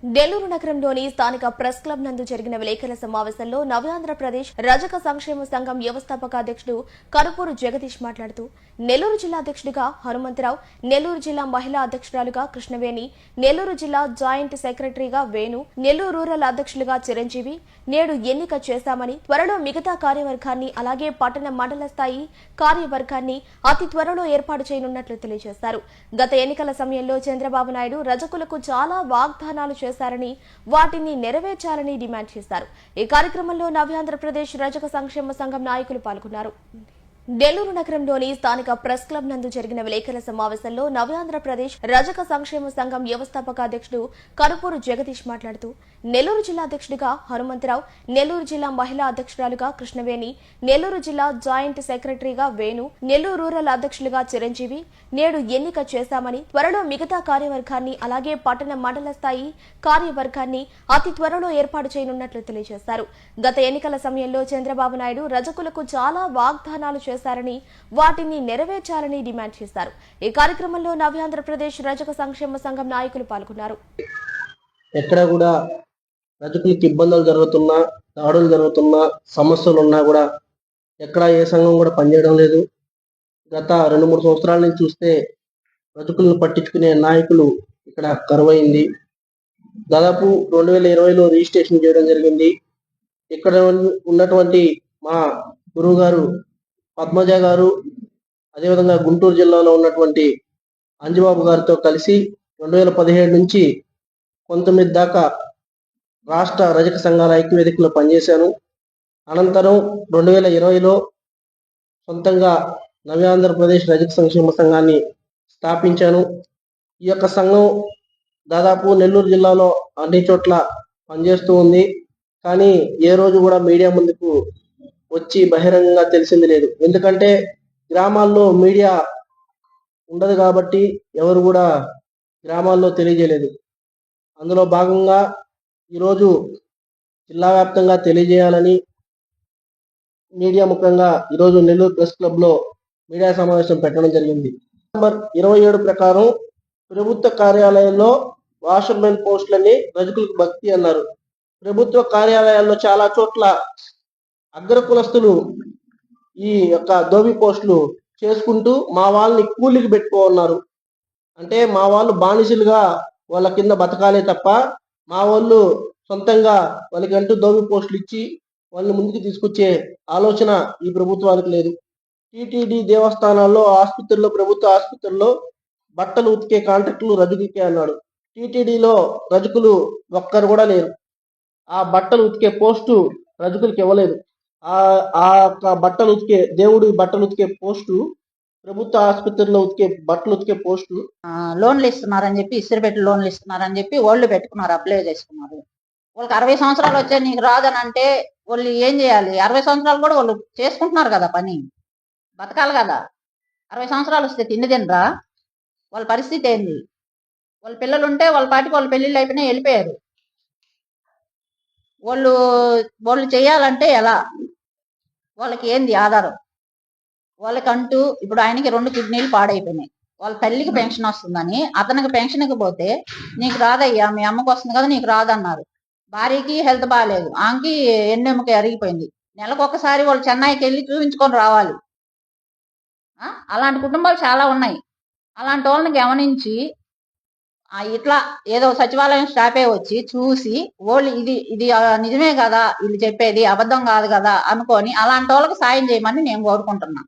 నెల్లూరు నగరంలోని స్థానిక press club నందు జరిగిన విలేకరుల సమావేశంలో నవ్యాంధ్రప్రదేశ్ రజక సంక్షేమ సంఘం వ్యవస్థాపక అధ్యక్షుడు కరుపూరు జగదీష్ మాట్లాడుతూ నెల్లూరు జిల్లా అధ్యక్షుడిగా హనుమంతరావు, నెల్లూరు జిల్లా మహిళా అధ్యక్షురాలుగా కృష్ణవేణి, నెల్లూరు జిల్లా జాయింట్ సెక్రటరీగా వేణు, నెల్లూరు రూరల్ అధ్యక్షులుగా చిరంజీవి నేడు ఎన్నిక చేశామని, త్వరలో మిగతా కార్యవర్గాన్ని అలాగే పట్టణ మండల స్థాయి కార్యవర్గాన్ని అతి త్వరలో ఏర్పాటు చేయనున్నట్లు తెలియజేశారు. గత ఎన్నికల సమయంలో చంద్రబాబు నాయుడు రజకులకు చాలా వాగ్దానాలు చేశారని, వాటిని నెరవేర్చాలని డిమాండ్ చేశారు. ఈ కార్యక్రమంలో నవ్యాంధ్రప్రదేశ్ రజక సంక్షేమ సంఘం నాయకులు పాల్గొన్నారు. నెల్లూరు నగరంలోని స్థానిక ప్రెస్ క్లబ్ నందు జరిగిన విలేకరుల సమావేశంలో నవ్యాంధ్రప్రదేశ్ రజక సంక్షేమ సంఘం వ్యవస్థాపక అధ్యక్షుడు కరుపూరు జగదీష్ మాట్లాడుతూ నెల్లూరు జిల్లా అధ్యక్షుడిగా హనుమంతరావు, నెల్లూరు జిల్లా మహిళా అధ్యక్షురాలుగా కృష్ణవేణి, నెల్లూరు జిల్లా జాయింట్ సెక్రటరీగా వేణు, నెల్లూరు రూరల్ అధ్యక్షులుగా చిరంజీవి నేడు ఎన్నిక చేశామని, త్వరలో మిగతా కార్యవర్గాన్ని అలాగే పట్టణ మండల స్థాయి కార్యవర్గాన్ని అతి త్వరలో ఏర్పాటు చేయనున్నట్లు తెలియజేశారు. గత ఎన్నికల సమయంలో చంద్రబాబు నాయుడు రజకులకు చాలా వాగ్దానాలు చేశారని, వాటిని నెరవేర్చాలని డిమాండ్ చేశారు. ఈ కార్యక్రమంలో నవ్యాంధ్రప్రదేశ్ రజక సంక్షేమ సంఘం నాయకులు పాల్గొన్నారు. ఎక్కడ కూడా రజకులకు ఇబ్బందులు జరుగుతున్నా, దాడులు జరుగుతున్నా, సమస్యలు ఉన్నా కూడా ఎక్కడ ఏ సంఘం కూడా పనిచేయడం లేదు. గత 2-3 సంవత్సరాల నుంచి చూస్తే రజకులను పట్టించుకునే నాయకులు ఇక్కడ కరువైంది. దాదాపు 2020లో రిజిస్ట్రేషన్ చేయడం జరిగింది. ఇక్కడ ఉన్నటువంటి మా గురువు గారు పద్మజ గారు, అదేవిధంగా గుంటూరు జిల్లాలో ఉన్నటువంటి అంజబాబు గారితో కలిసి 2017 నుంచి 19 దాకా రాష్ట్ర రజక సంఘాల ఐక్యవేదికలో పనిచేశాను. అనంతరం 2020లో సొంతంగా నవ్యాంధ్రప్రదేశ్ రజక సంక్షేమ సంఘాన్ని స్థాపించాను. ఈ యొక్క సంఘం దాదాపు నెల్లూరు జిల్లాలో అన్ని చోట్ల పనిచేస్తూ ఉంది. కానీ ఏ రోజు కూడా మీడియా ముందుకు వచ్చి బహిరంగంగా తెలిసింది లేదు. ఎందుకంటే గ్రామాల్లో మీడియా ఉండదు కాబట్టి ఎవరు కూడా గ్రామాల్లో తెలియజేయలేదు. అందులో భాగంగా ఈరోజు జిల్లా వ్యాప్తంగా తెలియజేయాలని మీడియా ముఖంగా ఈరోజు నెల్లూరు ప్రెస్ క్లబ్లో మీడియా సమావేశం పెట్టడం జరిగింది. నవంబర్ 27 ప్రకారం ప్రభుత్వ కార్యాలయాల్లో వాషర్మెన్ పోస్టులని రజకులకు భక్తి అన్నారు. ప్రభుత్వ కార్యాలయాల్లో చాలా చోట్ల అగ్ర కులస్తులు ఈ యొక్క దోబి పోస్టులు చేసుకుంటూ మా వాళ్ళని కూలికి పెట్టుకోన్నారు. అంటే మా వాళ్ళు బానిసలుగా వాళ్ళ కింద బతకాలే తప్ప మా వాళ్ళు సొంతంగా వాళ్ళకంటూ దోబి పోస్టులు ఇచ్చి వాళ్ళని ముందుకు తీసుకొచ్చే ఆలోచన ఈ ప్రభుత్వానికి లేదు. టీటీడీ దేవస్థానాల్లో, ఆసుపత్రుల్లో, ప్రభుత్వ ఆసుపత్రుల్లో బట్టలు ఉతికే కాంట్రాక్టులు రజకులకే అన్నాడు. టీటీడీలో రజకులు ఒక్కరు కూడా లేరు. ఆ బట్టలు ఉతికే పోస్టు రజకులకి ఇవ్వలేదు. ఆ బట్టలు ఉతికే దేవుడి బట్టలు ఉతికే పోస్టు, ప్రభుత్వ ఆసుపత్రిలో బట్టలు ఉతికే పోస్టు లోన్లు ఇస్తున్నారని చెప్పి, ఇసిరిపెట్టి లోన్లు ఇస్తున్నారని చెప్పి వాళ్ళు పెట్టుకున్నారు, అప్లై చేసుకున్నారు. వాళ్ళకి 60 సంవత్సరాలు వచ్చే నీకు రాదని అంటే వాళ్ళు ఏం చేయాలి? 60 సంవత్సరాలు కూడా వాళ్ళు చేసుకుంటున్నారు కదా, పని బతకాలి కదా. 60 సంవత్సరాలు వస్తే తిండి తినరా? వాళ్ళ పరిస్థితి ఏంది? వాళ్ళ పిల్లలు ఉంటే వాళ్ళ పాటికి వాళ్ళ పెళ్ళిళ్ళు అయిపోయినా వెళ్ళిపోయారు. వాళ్ళు చేయాలంటే ఎలా? వాళ్ళకి ఏంది ఆధారం? వాళ్ళకంటూ ఇప్పుడు ఆయనకి 2 కిడ్నీలు పాడైపోయినాయి. వాళ్ళ తల్లికి పెన్షన్ వస్తుందని అతనికి పెన్షన్కి పోతే నీకు రాదయ్యా, మీ అమ్మకు వస్తుంది కదా నీకు రాదన్నారు. భార్యకి హెల్త్ బాగాలేదు, ఆమెకి ఎన్నెముక అరిగిపోయింది. నెలకు ఒకసారి వాళ్ళు చెన్నైకి వెళ్ళి చూపించుకొని రావాలి. అలాంటి కుటుంబాలు చాలా ఉన్నాయి. అలాంటి వాళ్ళని గమనించి ఇట్లా ఏదో సచివాలయం స్టాఫే వచ్చి చూసి వాళ్ళు ఇది నిజమే కదా, వీళ్ళు చెప్పేది అబద్ధం కాదు కదా అనుకొని అలాంటి వాళ్ళకి సాయం చేయమని నేను కోరుకుంటున్నా.